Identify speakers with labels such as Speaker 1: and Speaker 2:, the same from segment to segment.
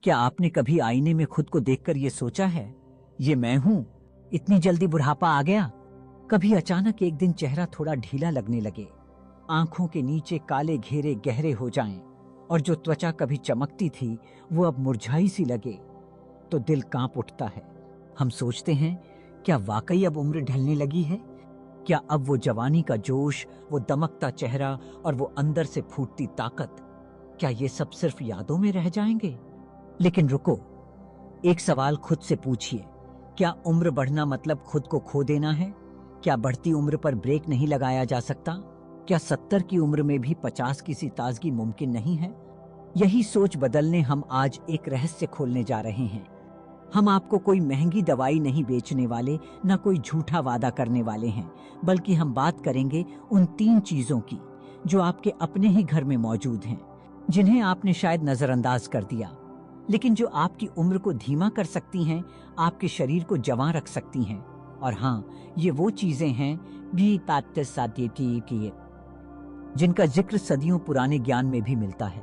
Speaker 1: क्या आपने कभी आईने में खुद को देखकर ये सोचा है, ये मैं हूं, इतनी जल्दी बुढ़ापा आ गया? कभी अचानक एक दिन चेहरा थोड़ा ढीला लगने लगे, आंखों के नीचे काले घेरे गहरे हो जाएं और जो त्वचा कभी चमकती थी वो अब मुरझाई सी लगे, तो दिल कांप उठता है। हम सोचते हैं, क्या वाकई अब उम्र ढलने लगी है? क्या अब वो जवानी का जोश, वो दमकता चेहरा और वो अंदर से फूटती ताकत, क्या ये सब सिर्फ यादों में रह जाएंगे? लेकिन रुको, एक सवाल खुद से पूछिए, क्या उम्र बढ़ना मतलब खुद को खो देना है? क्या बढ़ती उम्र पर ब्रेक नहीं लगाया जा सकता? क्या 70 की उम्र में भी 50 की सी ताजगी मुमकिन नहीं है? यही सोच बदलने हम आज एक रहस्य खोलने जा रहे हैं। हम आपको कोई महंगी दवाई नहीं बेचने वाले, न कोई झूठा वादा करने वाले हैं, बल्कि हम बात करेंगे उन 3 चीजों की जो आपके अपने ही घर में मौजूद हैं, जिन्हें आपने शायद नजरअंदाज कर दिया, लेकिन जो आपकी उम्र को धीमा कर सकती हैं, आपके शरीर को जवां रख सकती हैं। और हाँ, ये वो चीजें हैं भी की जिनका जिक्र सदियों पुराने ज्ञान में भी मिलता है।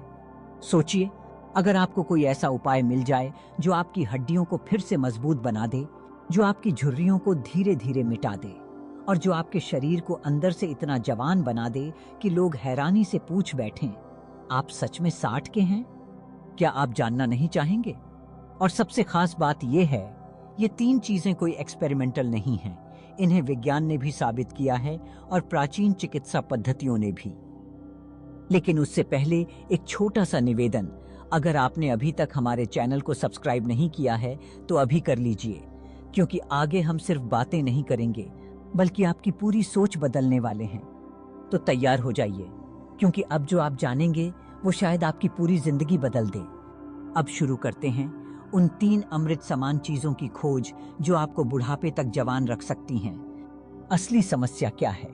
Speaker 1: सोचिए, अगर आपको कोई ऐसा उपाय मिल जाए जो आपकी हड्डियों को फिर से मजबूत बना दे, जो आपकी झुर्रियों को धीरे धीरे मिटा दे और जो आपके शरीर को अंदर से इतना जवान बना दे कि लोग हैरानी से पूछ बैठें, आप सच में 60 के हैं? क्या आप जानना नहीं चाहेंगे? और सबसे खास बात यह है, ये 3 चीजें कोई एक्सपेरिमेंटल नहीं हैं। इन्हें विज्ञान ने भी साबित किया है और प्राचीन चिकित्सा पद्धतियों ने भी। लेकिन उससे पहले एक छोटा सा निवेदन, अगर आपने अभी तक हमारे चैनल को सब्सक्राइब नहीं किया है तो अभी कर लीजिए, क्योंकि आगे हम सिर्फ बातें नहीं करेंगे बल्कि आपकी पूरी सोच बदलने वाले हैं। तो तैयार हो जाइए, क्योंकि अब जो आप जानेंगे वो शायद आपकी पूरी जिंदगी बदल दे। अब शुरू करते हैं उन 3 अमृत समान चीजों की खोज जो आपको बुढ़ापे तक जवान रख सकती हैं। असली समस्या क्या है?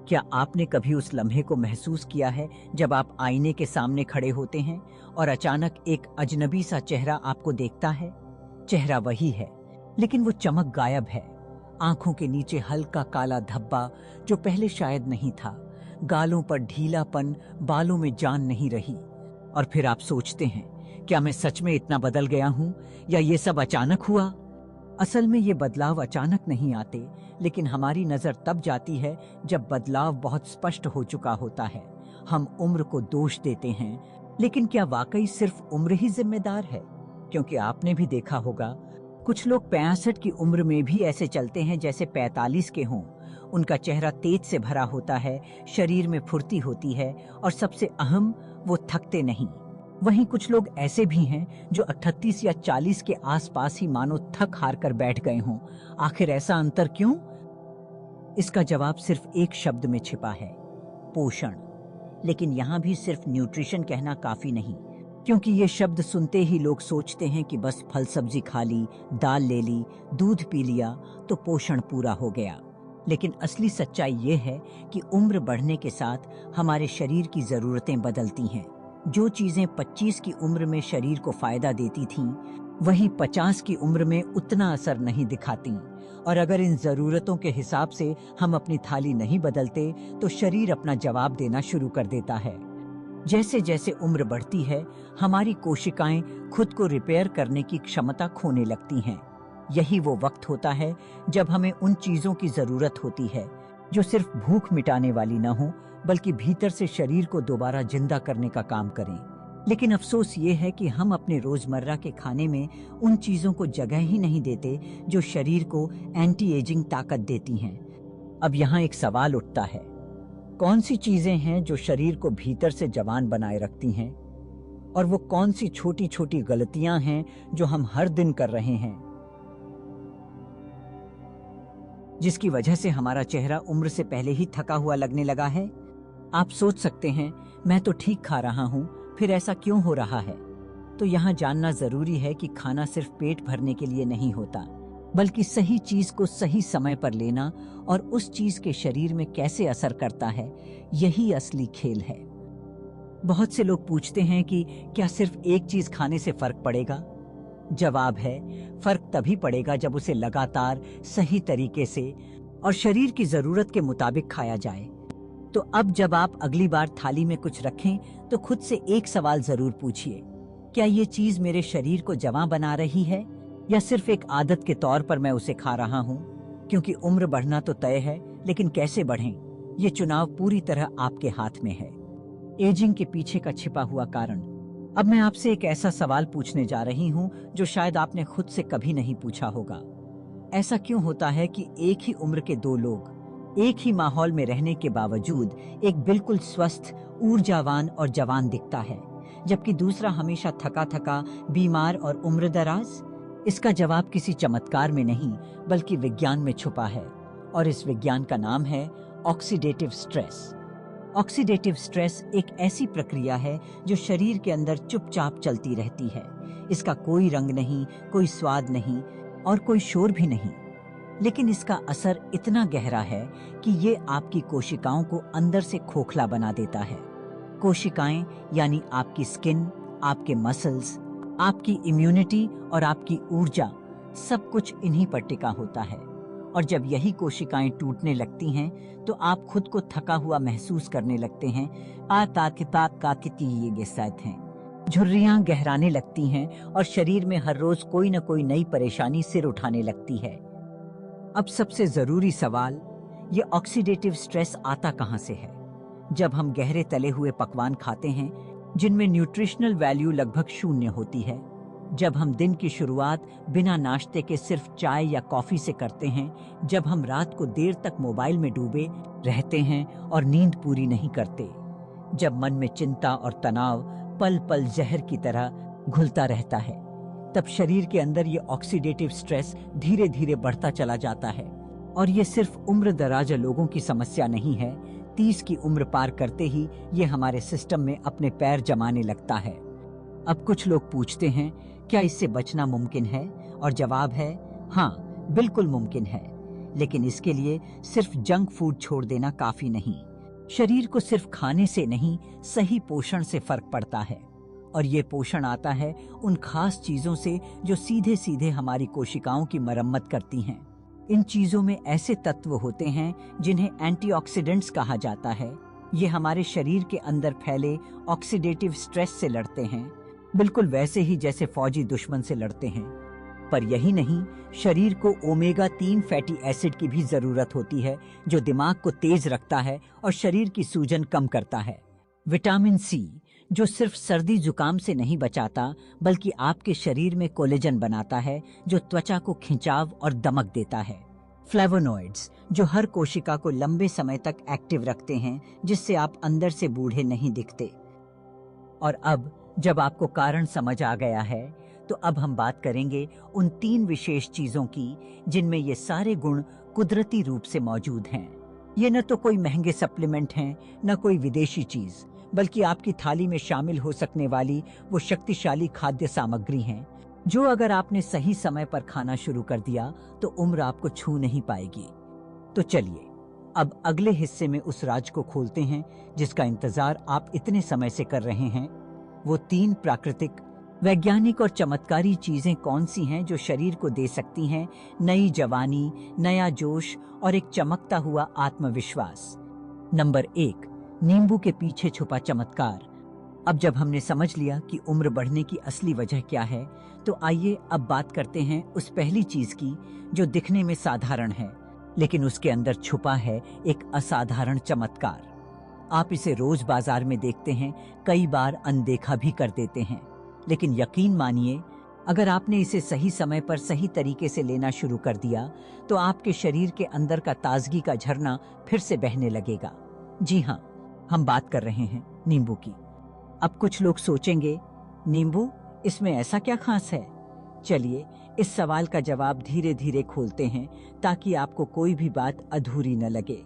Speaker 1: क्या आपने कभी उस लम्हे को महसूस किया है जब आप आईने के सामने खड़े होते हैं और अचानक एक अजनबी सा चेहरा आपको देखता है? चेहरा वही है, लेकिन वो चमक गायब है। आंखों के नीचे हल्का काला धब्बा जो पहले शायद नहीं था, गालों पर ढीलापन, बालों में जान नहीं रही। और फिर आप सोचते हैं, क्या मैं सच में इतना बदल गया हूं या ये सब अचानक हुआ? असल में ये बदलाव अचानक नहीं आते, लेकिन हमारी नजर तब जाती है जब बदलाव बहुत स्पष्ट हो चुका होता है। हम उम्र को दोष देते हैं, लेकिन क्या वाकई सिर्फ उम्र ही जिम्मेदार है? क्योंकि आपने भी देखा होगा, कुछ लोग 65 की उम्र में भी ऐसे चलते हैं जैसे 45 के हों। उनका चेहरा तेज से भरा होता है, शरीर में फुर्ती होती है और सबसे अहम, वो थकते नहीं। वहीं कुछ लोग ऐसे भी हैं जो 38 या 40 के आसपास ही मानो थक हार कर बैठ गए हों। आखिर ऐसा अंतर क्यों? इसका जवाब सिर्फ एक शब्द में छिपा है, पोषण। लेकिन यहाँ भी सिर्फ न्यूट्रिशन कहना काफी नहीं, क्योंकि ये शब्द सुनते ही लोग सोचते हैं कि बस फल सब्जी खा ली, दाल ले ली, दूध पी लिया तो पोषण पूरा हो गया। लेकिन असली सच्चाई ये है कि उम्र बढ़ने के साथ हमारे शरीर की जरूरतें बदलती हैं। जो चीजें 25 की उम्र में शरीर को फायदा देती थीं, वही 50 की उम्र में उतना असर नहीं दिखाती। और अगर इन जरूरतों के हिसाब से हम अपनी थाली नहीं बदलते तो शरीर अपना जवाब देना शुरू कर देता है। जैसे जैसे उम्र बढ़ती है, हमारी कोशिकाएं खुद को रिपेयर करने की क्षमता खोने लगती हैं। यही वो वक्त होता है जब हमें उन चीजों की जरूरत होती है जो सिर्फ भूख मिटाने वाली न हो, बल्कि भीतर से शरीर को दोबारा जिंदा करने का काम करें। लेकिन अफसोस ये है कि हम अपने रोजमर्रा के खाने में उन चीजों को जगह ही नहीं देते जो शरीर को एंटी एजिंग ताकत देती हैं। अब यहाँ एक सवाल उठता है, कौन सी चीजें हैं जो शरीर को भीतर से जवान बनाए रखती हैं? और वो कौन सी छोटी छोटी गलतियां हैं जो हम हर दिन कर रहे हैं, जिसकी वजह से हमारा चेहरा उम्र से पहले ही थका हुआ लगने लगा है? आप सोच सकते हैं, मैं तो ठीक खा रहा हूं, फिर ऐसा क्यों हो रहा है? तो यहाँ जानना जरूरी है कि खाना सिर्फ पेट भरने के लिए नहीं होता, बल्कि सही चीज को सही समय पर लेना और उस चीज के शरीर में कैसे असर करता है, यही असली खेल है। बहुत से लोग पूछते हैं कि क्या सिर्फ एक चीज खाने से फर्क पड़ेगा? जवाब है, फर्क तभी पड़ेगा जब उसे लगातार, सही तरीके से और शरीर की जरूरत के मुताबिक खाया जाए। तो अब जब आप अगली बार थाली में कुछ रखें तो खुद से एक सवाल जरूर पूछिए, क्या ये चीज मेरे शरीर को जवां बना रही है या सिर्फ एक आदत के तौर पर मैं उसे खा रहा हूँ? क्योंकि उम्र बढ़ना तो तय है, लेकिन कैसे बढ़ें, ये चुनाव पूरी तरह आपके हाथ में है। एजिंग के पीछे का छिपा हुआ कारण। अब मैं आपसे एक ऐसा सवाल पूछने जा रही हूँ जो शायद आपने खुद से कभी नहीं पूछा होगा। ऐसा क्यों होता है कि एक ही उम्र के दो लोग एक ही माहौल में रहने के बावजूद एक बिल्कुल स्वस्थ, ऊर्जावान और जवान दिखता है, जबकि दूसरा हमेशा थका थका, बीमार और उम्रदराज? इसका जवाब किसी चमत्कार में नहीं, बल्कि विज्ञान में छुपा है, और इस विज्ञान का नाम है ऑक्सीडेटिव स्ट्रेस। ऑक्सीडेटिव स्ट्रेस एक ऐसी प्रक्रिया है जो शरीर के अंदर चुपचाप चलती रहती है। इसका कोई रंग नहीं, कोई स्वाद नहीं और कोई शोर भी नहीं, लेकिन इसका असर इतना गहरा है कि ये आपकी कोशिकाओं को अंदर से खोखला बना देता है। कोशिकाएं यानी आपकी स्किन, आपके मसल्स, आपकी इम्यूनिटी और आपकी ऊर्जा, सब कुछ इन्हीं पर टिका होता है। और जब यही कोशिकाएं टूटने लगती हैं तो आप खुद को थका हुआ महसूस करने लगते हैं। झुर्रियां गहराने लगती हैं और शरीर में हर रोज कोई न कोई नई परेशानी सिर उठाने लगती है। अब सबसे जरूरी सवाल, ये ऑक्सीडेटिव स्ट्रेस आता कहां से है? जब हम गहरे तले हुए पकवान खाते हैं जिनमें न्यूट्रिशनल वैल्यू लगभग शून्य होती है, जब हम दिन की शुरुआत बिना नाश्ते के सिर्फ चाय या कॉफी से करते हैं, जब हम रात को देर तक मोबाइल में डूबे रहते हैं और नींद पूरी नहीं करते, जब मन में चिंता और तनाव पल पल जहर की तरह घुलता रहता है, तब शरीर के अंदर ये ऑक्सीडेटिव स्ट्रेस धीरे धीरे बढ़ता चला जाता है। और ये सिर्फ उम्र दराज लोगों की समस्या नहीं है। 30 की उम्र पार करते ही ये हमारे सिस्टम में अपने पैर जमाने लगता है। अब कुछ लोग पूछते हैं, क्या इससे बचना मुमकिन है? और जवाब है हाँ, बिल्कुल मुमकिन है, लेकिन इसके लिए सिर्फ जंक फूड छोड़ देना काफी नहीं। शरीर को सिर्फ खाने से नहीं, सही पोषण से फर्क पड़ता है। और ये पोषण आता है उन खास चीजों से जो सीधे सीधे हमारी कोशिकाओं की मरम्मत करती हैं। इन चीजों में ऐसे तत्व होते हैं जिन्हें एंटीऑक्सीडेंट्स कहा जाता है। ये हमारे शरीर के अंदर फैले ऑक्सीडेटिव स्ट्रेस से लड़ते हैं, बिल्कुल वैसे ही जैसे फौजी दुश्मन से लड़ते हैं। पर यही नहीं, शरीर को ओमेगा 3 फैटी एसिड की भी जरूरत होती है, जो दिमाग को तेज रखता है और शरीर की सूजन कम करता है। विटामिन सी, जो सिर्फ सर्दी जुकाम से नहीं बचाता, बल्कि आपके शरीर में कोलेजन बनाता है, जो त्वचा को खिंचाव और दमक देता है। फ्लेवोनॉइड्स, जो हर कोशिका को लंबे समय तक एक्टिव रखते हैं, जिससे आप अंदर से बूढ़े नहीं दिखते। और अब जब आपको कारण समझ आ गया है, तो अब हम बात करेंगे उन 3 विशेष चीजों की जिनमें ये सारे गुण कुदरती रूप से मौजूद हैं। ये न तो कोई महंगे सप्लीमेंट हैं, न कोई विदेशी चीज, बल्कि आपकी थाली में शामिल हो सकने वाली वो शक्तिशाली खाद्य सामग्री हैं, जो अगर आपने सही समय पर खाना शुरू कर दिया तो उम्र आपको छू नहीं पाएगी। तो चलिए अब अगले हिस्से में उस राज को खोलते हैं जिसका इंतजार आप इतने समय से कर रहे हैं। वो 3 प्राकृतिक, वैज्ञानिक और चमत्कारी चीजें कौन सी हैं जो शरीर को दे सकती हैं नई जवानी, नया जोश और एक चमकता हुआ आत्मविश्वास। नंबर 1, नींबू के पीछे छुपा चमत्कार। अब जब हमने समझ लिया कि उम्र बढ़ने की असली वजह क्या है, तो आइए अब बात करते हैं उस पहली चीज की जो दिखने में साधारण है, लेकिन उसके अंदर छुपा है एक असाधारण चमत्कार। आप इसे रोज बाजार में देखते हैं, कई बार अनदेखा भी कर देते हैं, लेकिन यकीन मानिए, अगर आपने इसे सही समय पर सही तरीके से लेना शुरू कर दिया, तो आपके शरीर के अंदर का ताजगी का झरना फिर से बहने लगेगा। जी हाँ, हम बात कर रहे हैं नींबू की। अब कुछ लोग सोचेंगे, नींबू, इसमें ऐसा क्या खास है? चलिए इस सवाल का जवाब धीरे धीरे खोलते हैं ताकि आपको कोई भी बात अधूरी न लगे।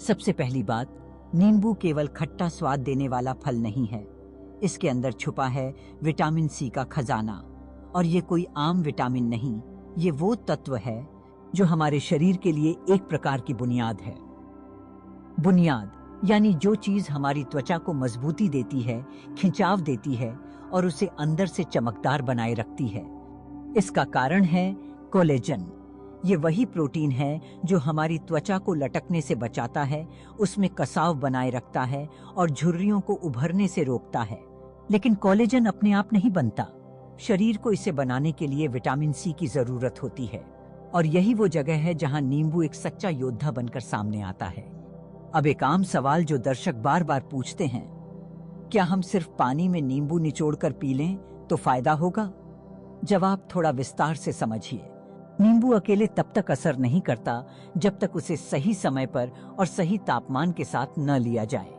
Speaker 1: सबसे पहली बात, नींबू केवल खट्टा स्वाद देने वाला फल नहीं है। इसके अंदर छुपा है विटामिन सी का खजाना। और ये कोई आम विटामिन नहीं, ये वो तत्व है जो हमारे शरीर के लिए एक प्रकार की बुनियाद है। बुनियाद यानी जो चीज हमारी त्वचा को मजबूती देती है, खिंचाव देती है और उसे अंदर से चमकदार बनाए रखती है। इसका कारण है कोलेजन। ये वही प्रोटीन है जो हमारी त्वचा को लटकने से बचाता है, उसमें कसाव बनाए रखता है और झुर्रियों को उभरने से रोकता है। लेकिन कोलेजन अपने आप नहीं बनता, शरीर को इसे बनाने के लिए विटामिन सी की जरूरत होती है और यही वो जगह है जहां नींबू एक सच्चा योद्धा बनकर सामने आता है। अब एक आम सवाल जो दर्शक बार बार पूछते हैं, क्या हम सिर्फ पानी में नींबू निचोड़कर पी लें तो फायदा होगा? जवाब थोड़ा विस्तार से समझिए। नींबू अकेले तब तक असर नहीं करता जब तक उसे सही समय पर और सही तापमान के साथ न लिया जाए।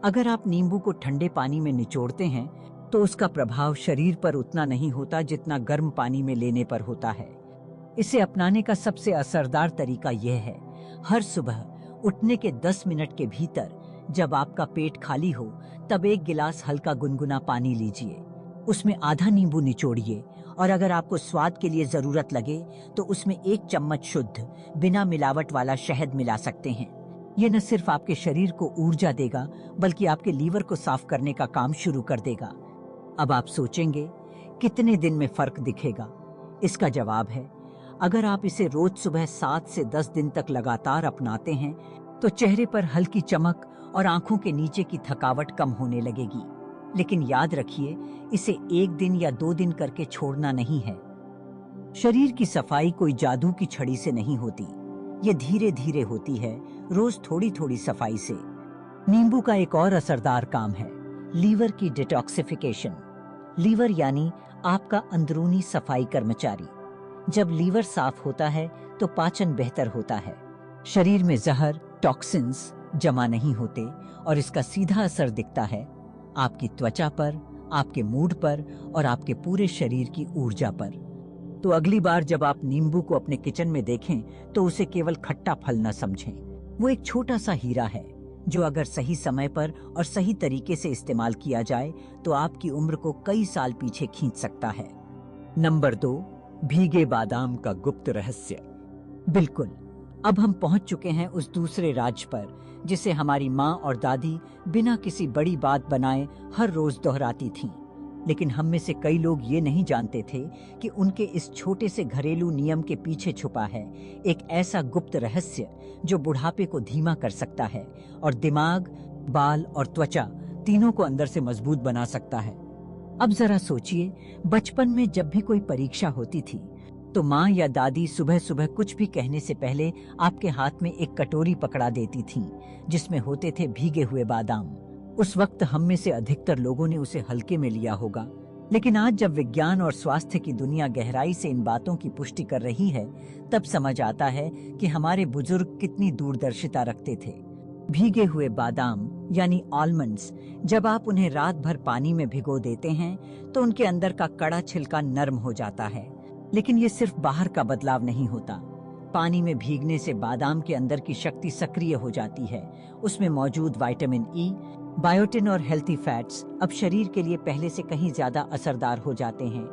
Speaker 1: अगर आप नींबू को ठंडे पानी में निचोड़ते हैं तो उसका प्रभाव शरीर पर उतना नहीं होता जितना गर्म पानी में लेने पर होता है। इसे अपनाने का सबसे असरदार तरीका यह है, हर सुबह उठने के 10 मिनट के भीतर जब आपका पेट खाली हो तब एक गिलास हल्का गुनगुना पानी लीजिए, उसमें आधा नींबू निचोड़िए और अगर आपको स्वाद के लिए जरूरत लगे तो उसमें 1 चम्मच शुद्ध बिना मिलावट वाला शहद मिला सकते हैं। यह न सिर्फ आपके शरीर को ऊर्जा देगा बल्कि आपके लीवर को साफ करने का काम शुरू कर देगा। अब आप सोचेंगे कितने दिन में फर्क दिखेगा? इसका जवाब है, अगर आप इसे रोज सुबह 7 से 10 दिन तक लगातार अपनाते हैं तो चेहरे पर हल्की चमक और आंखों के नीचे की थकावट कम होने लगेगी। लेकिन याद रखिए, इसे 1 दिन या 2 दिन करके छोड़ना नहीं है। शरीर की सफाई कोई जादू की छड़ी से नहीं होती, ये धीरे धीरे होती है, रोज थोड़ी थोड़ी सफाई से। नींबू का एक और असरदार काम है लीवर की डिटॉक्सिफिकेशन। लीवर यानी आपका अंदरूनी सफाई कर्मचारी। जब लीवर साफ होता है तो पाचन बेहतर होता है, शरीर में जहर टॉक्सिन्स जमा नहीं होते और इसका सीधा असर दिखता है आपकी त्वचा पर, आपके मूड पर और आपके पूरे शरीर की ऊर्जा पर। तो अगली बार जब आप नींबू को अपने किचन में देखें तो उसे केवल खट्टा फल न समझें। वो एक छोटा सा हीरा है जो अगर सही समय पर और सही तरीके से इस्तेमाल किया जाए तो आपकी उम्र को कई साल पीछे खींच सकता है। नंबर 2, भीगे बादाम का गुप्त रहस्य। बिल्कुल, अब हम पहुंच चुके हैं उस दूसरे राज पर जिसे हमारी माँ और दादी बिना किसी बड़ी बात बनाए हर रोज दोहराती थीं। लेकिन हम में से कई लोग ये नहीं जानते थे कि उनके इस छोटे से घरेलू नियम के पीछे छुपा है एक ऐसा गुप्त रहस्य जो बुढ़ापे को धीमा कर सकता है और दिमाग, बाल और त्वचा तीनों को अंदर से मजबूत बना सकता है। अब जरा सोचिए, बचपन में जब भी कोई परीक्षा होती थी तो माँ या दादी सुबह सुबह कुछ भी कहने से पहले आपके हाथ में एक कटोरी पकड़ा देती थीं, जिसमें होते थे भीगे हुए बादाम। उस वक्त हम में से अधिकतर लोगों ने उसे हल्के में लिया होगा, लेकिन आज जब विज्ञान और स्वास्थ्य की दुनिया गहराई से इन बातों की पुष्टि कर रही है, तब समझ आता है कि हमारे बुजुर्ग कितनी दूरदर्शिता रखते थे। भीगे हुए बादाम यानी आलमंड्स, जब आप उन्हें रात भर पानी में भिगो देते हैं तो उनके अंदर का कड़ा छिलका नरम हो जाता है। लेकिन ये सिर्फ बाहर का बदलाव नहीं होता। पानी में भीगने से बादाम के अंदर की शक्ति सक्रिय हो जाती है। उसमें मौजूद विटामिन ई, बायोटिन और हेल्थी फैट्स अब शरीर के लिए पहले से कहीं ज्यादा असरदार हो जाते हैं।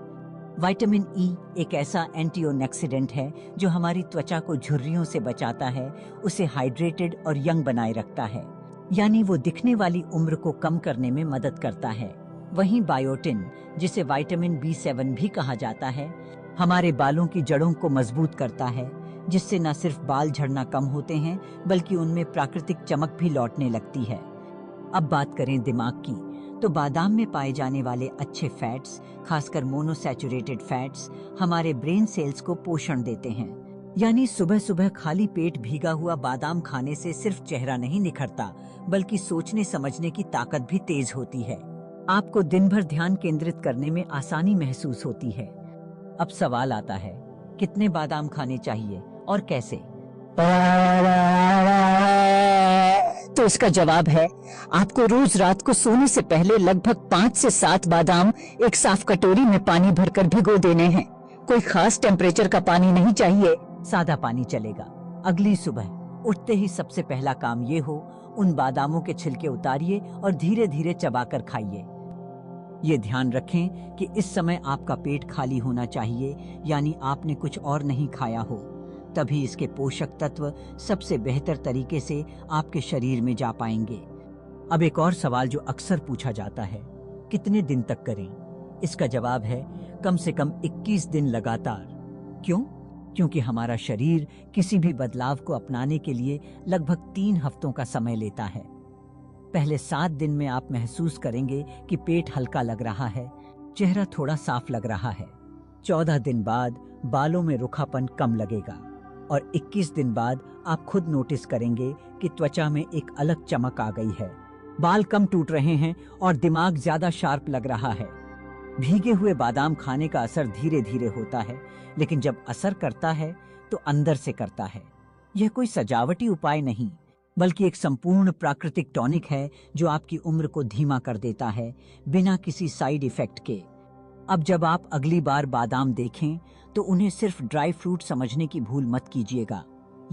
Speaker 1: विटामिन ई एक ऐसा एंटीऑक्सीडेंट है जो हमारी त्वचा को झुर्रियों से बचाता है, उसे हाइड्रेटेड और यंग बनाए रखता है, यानी वो दिखने वाली उम्र को कम करने में मदद करता है। वहीं बायोटिन, जिसे विटामिन B7 भी कहा जाता है, हमारे बालों की जड़ों को मजबूत करता है, जिससे न सिर्फ बाल झड़ना कम होते हैं बल्कि उनमें प्राकृतिक चमक भी लौटने लगती है। अब बात करें दिमाग की, तो बादाम में पाए जाने वाले अच्छे फैट्स, खासकर मोनोसैचुरेटेड फैट्स, हमारे ब्रेन सेल्स को पोषण देते हैं। यानी सुबह सुबह खाली पेट भीगा हुआ बादाम खाने से सिर्फ चेहरा नहीं निखरता बल्कि सोचने समझने की ताकत भी तेज होती है। आपको दिन भर ध्यान केंद्रित करने में आसानी महसूस होती है। अब सवाल आता है, कितने बादाम खाने चाहिए और कैसे? तो इसका जवाब है, आपको रोज रात को सोने से पहले लगभग 5 से 7 बादाम एक साफ कटोरी में पानी भरकर भिगो देने हैं। कोई खास टेम्परेचर का पानी नहीं चाहिए, सादा पानी चलेगा। अगली सुबह उठते ही सबसे पहला काम ये हो, उन बादामों के छिलके उतारिए और धीरे धीरे चबाकर खाइए। ये ध्यान रखें कि इस समय आपका पेट खाली होना चाहिए, यानी आपने कुछ और नहीं खाया हो, तभी इसके पोषक तत्व सबसे बेहतर तरीके से आपके शरीर में जा पाएंगे। अब एक और सवाल जो अक्सर पूछा जाता है, कितने दिन तक करें? इसका जवाब है, कम से कम 21 दिन लगातार। क्यों? क्योंकि हमारा शरीर किसी भी बदलाव को अपनाने के लिए लगभग 3 हफ्तों का समय लेता है। पहले 7 दिन में आप महसूस करेंगे कि पेट हल्का लग रहा है, चेहरा थोड़ा साफ लग रहा है। 14 दिन बाद बालों में रुखापन कम लगेगा और 21 दिन बाद आप खुद नोटिस करेंगे कि त्वचा में एक अलग चमक आ गई है। बाल कम टूट रहे हैं और दिमाग ज्यादा शार्प लग रहा है। भीगे हुए बादाम खाने का असर धीरे धीरे होता है, लेकिन जब असर करता है तो अंदर से करता है। यह कोई सजावटी उपाय नहीं, बल्कि एक संपूर्ण प्राकृतिक टॉनिक है जो आपकी उम्र को धीमा कर देता है, बिना किसी साइड इफेक्ट के। अब जब आप अगली बार बादाम देखें तो उन्हें सिर्फ ड्राई फ्रूट समझने की भूल मत कीजिएगा।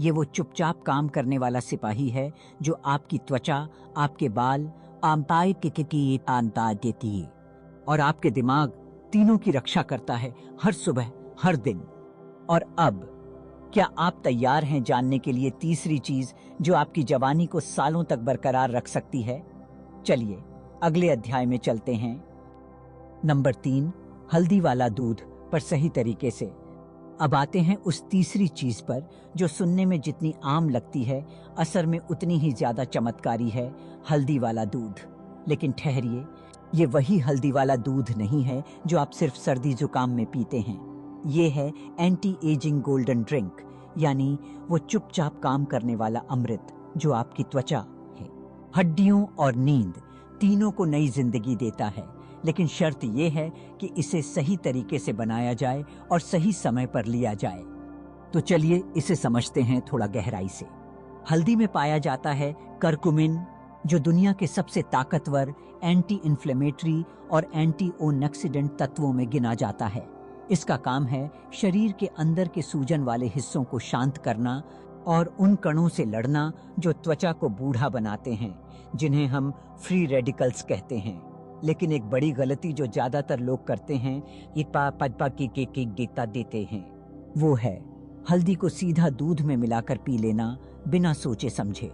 Speaker 1: ये वो चुपचाप काम करने वाला सिपाही है जो आपकी त्वचा, आपके बाल, आमताई की आंता देती है और आपके दिमाग तीनों की रक्षा करता है, हर सुबह, हर दिन। और अब क्या आप तैयार हैं जानने के लिए तीसरी चीज जो आपकी जवानी को सालों तक बरकरार रख सकती है? चलिए अगले अध्याय में चलते हैं। नंबर 3, हल्दी वाला दूध पर सही तरीके से। अब आते हैं उस तीसरी चीज पर जो सुनने में जितनी आम लगती है, असर में उतनी ही ज्यादा चमत्कारी है, हल्दी वाला दूध। लेकिन ठहरिए, ये वही हल्दी वाला दूध नहीं है जो आप सिर्फ सर्दी जुकाम में पीते हैं। ये है एंटी एजिंग गोल्डन ड्रिंक, यानी वो चुपचाप काम करने वाला अमृत जो आपकी त्वचा है, हड्डियों और नींद तीनों को नई जिंदगी देता है। लेकिन शर्त यह है कि इसे सही तरीके से बनाया जाए और सही समय पर लिया जाए। तो चलिए इसे समझते हैं थोड़ा गहराई से। हल्दी में पाया जाता है करकुमिन, जो दुनिया के सबसे ताकतवर एंटी इन्फ्लेमेटरी और एंटी ओक्सीडेंट तत्वों में गिना जाता है। इसका काम है शरीर के अंदर के सूजन वाले हिस्सों को शांत करना और उन कणों से लड़ना जो त्वचा को बूढ़ा बनाते हैं, जिन्हें हम फ्री रेडिकल्स कहते हैं। लेकिन एक बड़ी गलती जो ज्यादातर लोग करते हैं, ये पा की गीता देते हैं, वो है हल्दी को सीधा दूध में मिलाकर पी लेना बिना सोचे समझे।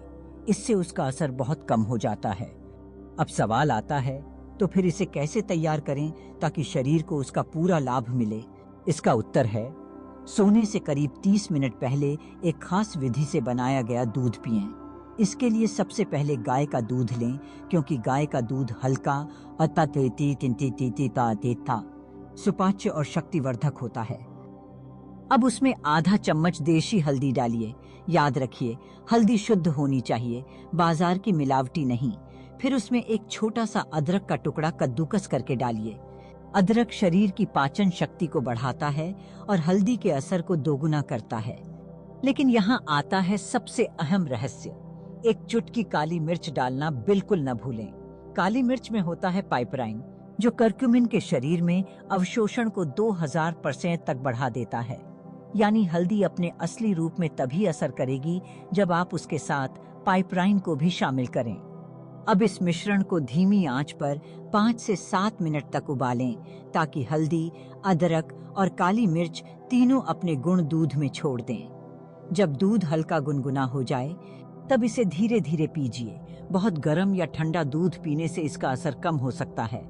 Speaker 1: इससे उसका असर बहुत कम हो जाता है। अब सवाल आता है, तो फिर इसे कैसे तैयार करें ताकि शरीर को उसका पूरा लाभ मिले? इसका उत्तर है, सोने से करीब 30 मिनट पहले एक खास विधि से बनाया गया दूध पिएं। इसके लिए सबसे पहले गाय का दूध लें, क्योंकि गाय का दूध हल्का, सुपाच्य और शक्तिवर्धक होता है। अब उसमें आधा चम्मच देशी हल्दी डालिए। याद रखिए, हल्दी शुद्ध होनी चाहिए, बाजार की मिलावटी नहीं। फिर उसमें एक छोटा सा अदरक का टुकड़ा कद्दूकस करके डालिए। अदरक शरीर की पाचन शक्ति को बढ़ाता है और हल्दी के असर को दोगुना करता है। लेकिन यहाँ आता है सबसे अहम रहस्य, एक चुटकी काली मिर्च डालना बिल्कुल न भूलें। काली मिर्च में होता है पाइपराइन, जो करक्यूमिन के शरीर में अवशोषण को 2000% तक बढ़ा देता है। यानी हल्दी अपने असली रूप में तभी असर करेगी जब आप उसके साथ पाइपराइन को भी शामिल करें। अब इस मिश्रण को धीमी आंच पर 5 से 7 मिनट तक उबालें, ताकि हल्दी, अदरक और काली मिर्च तीनों अपने गुण दूध में छोड़ दें। जब दूध हल्का गुनगुना हो जाए, तब इसे धीरे धीरे पीजिए। बहुत गर्म या ठंडा दूध पीने से इसका असर कम हो सकता है।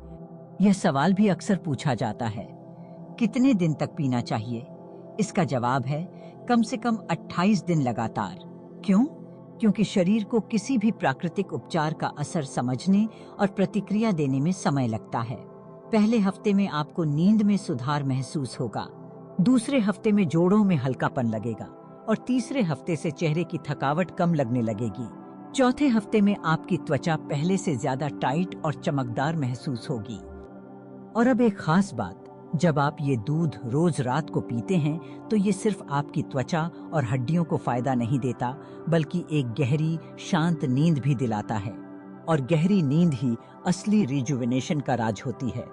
Speaker 1: यह सवाल भी अक्सर पूछा जाता है, कितने दिन तक पीना चाहिए? इसका जवाब है, कम से कम 28 दिन लगातार। क्यों? क्योंकि शरीर को किसी भी प्राकृतिक उपचार का असर समझने और प्रतिक्रिया देने में समय लगता है। पहले हफ्ते में आपको नींद में सुधार महसूस होगा, दूसरे हफ्ते में जोड़ों में हल्कापन लगेगा और तीसरे हफ्ते से चेहरे की थकावट कम लगने लगेगी। चौथे हफ्ते में आपकी त्वचा पहले से ज्यादा टाइट और चमकदार महसूस होगी। और अब एक खास बात, जब आप ये दूध रोज रात को पीते हैं तो ये सिर्फ आपकी त्वचा और हड्डियों को फायदा नहीं देता, बल्कि एक गहरी शांत नींद भी दिलाता है। और गहरी नींद ही असली रिजुविनेशन का राज होती है,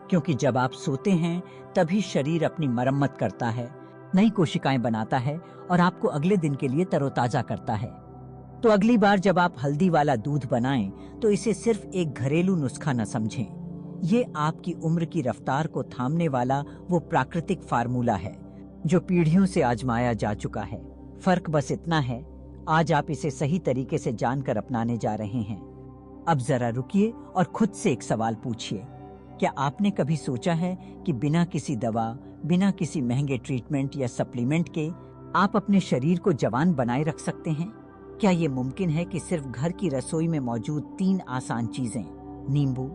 Speaker 1: क्योंकि जब आप सोते हैं तभी शरीर अपनी मरम्मत करता है, नई कोशिकाएं बनाता है और आपको अगले दिन के लिए तरोताजा करता है। तो अगली बार जब आप हल्दी वाला दूध बनाएं तो इसे सिर्फ एक घरेलू नुस्खा न समझें। ये आपकी उम्र की रफ्तार को थामने वाला वो प्राकृतिक फार्मूला है जो पीढ़ियों से आजमाया जा चुका है। फर्क बस इतना है, आज आप इसे सही तरीके से जानकर अपनाने जा रहे हैं। अब जरा रुकिए और खुद से एक सवाल पूछिए, क्या आपने कभी सोचा है कि बिना किसी दवा, बिना किसी महंगे ट्रीटमेंट या सप्लीमेंट के आप अपने शरीर को जवान बनाए रख सकते हैं? क्या ये मुमकिन है कि सिर्फ घर की रसोई में मौजूद 3 आसान चीजें, नींबू,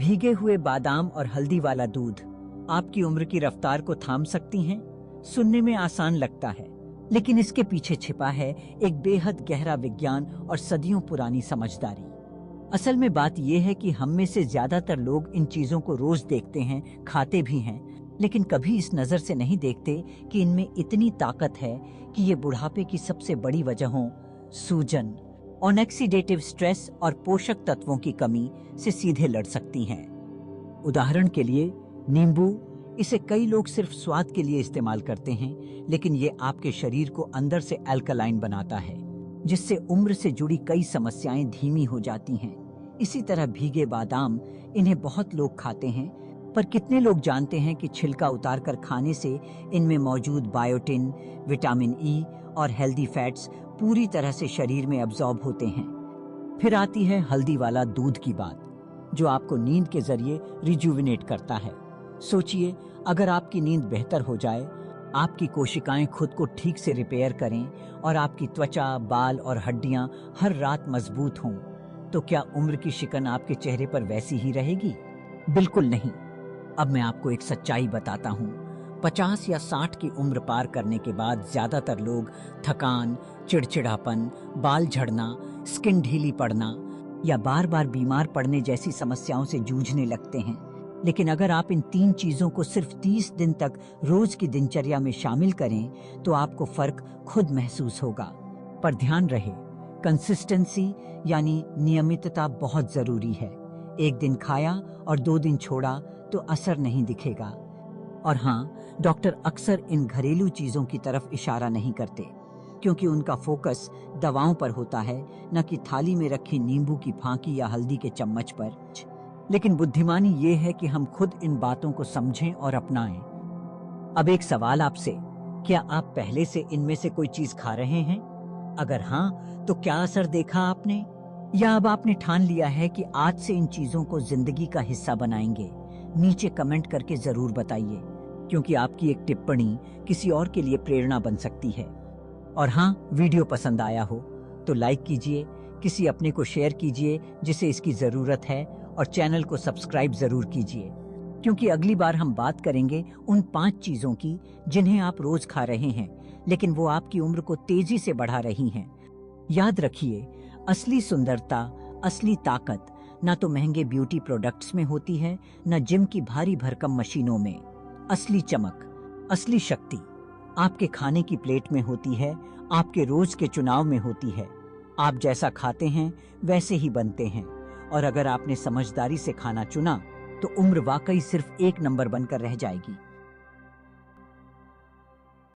Speaker 1: भीगे हुए बादाम और हल्दी वाला दूध आपकी उम्र की रफ्तार को थाम सकती हैं। सुनने में आसान लगता है, लेकिन इसके पीछे छिपा है एक बेहद गहरा विज्ञान और सदियों पुरानी समझदारी। असल में बात यह है कि हम में से ज्यादातर लोग इन चीजों को रोज देखते हैं, खाते भी हैं, लेकिन कभी इस नजर से नहीं देखते कि इनमें इतनी ताकत है कि ये बुढ़ापे की सबसे बड़ी वजहों सूजन, ऑक्सीडेटिव स्ट्रेस और पोषक तत्वों की कमी से सीधे लड़ सकती हैं। उदाहरण के लिए नींबू, इसे कई लोग सिर्फ स्वाद के लिए इस्तेमाल करते हैं, लेकिन ये आपके शरीर को अंदर से अल्कलाइन बनाता है, जिससे उम्र से जुड़ी कई समस्याएं धीमी हो जाती हैं। इसी तरह भीगे बादाम, इन्हें बहुत लोग खाते हैं, पर कितने लोग जानते हैं कि छिलका उतारकर खाने से इनमें मौजूद बायोटिन, विटामिन ई और हेल्दी फैट्स पूरी तरह से शरीर में अब्जॉर्ब होते हैं। फिर आती है हल्दी वाला दूध की बात, जो आपको नींद के जरिए रिजुविनेट करता है। सोचिए, अगर आपकी नींद बेहतर हो जाए, आपकी कोशिकाएं खुद को ठीक से रिपेयर करें और आपकी त्वचा, बाल और हड्डियां हर रात मजबूत हों, तो क्या उम्र की शिकन आपके चेहरे पर वैसी ही रहेगी? बिल्कुल नहीं। अब मैं आपको एक सच्चाई बताता हूँ। 50 या 60 की उम्र पार करने के बाद ज्यादातर लोग थकान, चिड़चिड़ापन, बाल झड़ना, स्किन ढीली पड़ना या बार बार बीमार पड़ने जैसी समस्याओं से जूझने लगते हैं। लेकिन अगर आप इन 3 चीजों को सिर्फ 30 दिन तक रोज की दिनचर्या में शामिल करें, तो आपको फर्क खुद महसूस होगा। पर ध्यान रहे, कंसिस्टेंसी यानी नियमितता बहुत जरूरी है। एक दिन खाया और 2 दिन छोड़ा तो असर नहीं दिखेगा। और हाँ, डॉक्टर अक्सर इन घरेलू चीजों की तरफ इशारा नहीं करते, क्योंकि उनका फोकस दवाओं पर होता है, न कि थाली में रखी नींबू की फांकी या हल्दी के चम्मच पर। लेकिन बुद्धिमानी ये है कि हम खुद इन बातों को समझें और अपनाएं। अब एक सवाल आपसे, क्या आप पहले से इनमें से कोई चीज खा रहे हैं? अगर हाँ, तो क्या असर देखा आपने? या अब आपने ठान लिया है कि आज से इन चीजों को जिंदगी का हिस्सा बनाएंगे? नीचे कमेंट करके जरूर बताइए, क्योंकि आपकी एक टिप्पणी किसी और के लिए प्रेरणा बन सकती है। और हाँ, वीडियो पसंद आया हो तो लाइक कीजिए, किसी अपने को शेयर कीजिए जिसे इसकी जरूरत है, और चैनल को सब्सक्राइब जरूर कीजिए, क्योंकि अगली बार हम बात करेंगे उन 5 चीजों की जिन्हें आप रोज खा रहे हैं, लेकिन वो आपकी उम्र को तेजी से बढ़ा रही हैं। याद रखिए, असली सुंदरता, असली ताकत ना तो महंगे ब्यूटी प्रोडक्ट्स में होती है, न जिम की भारी भरकम मशीनों में। असली चमक, असली शक्ति आपके खाने की प्लेट में होती है, आपके रोज के चुनाव में होती है। आप जैसा खाते हैं वैसे ही बनते हैं, और अगर आपने समझदारी से खाना चुना तो उम्र वाकई सिर्फ 1 नंबर बनकर रह जाएगी।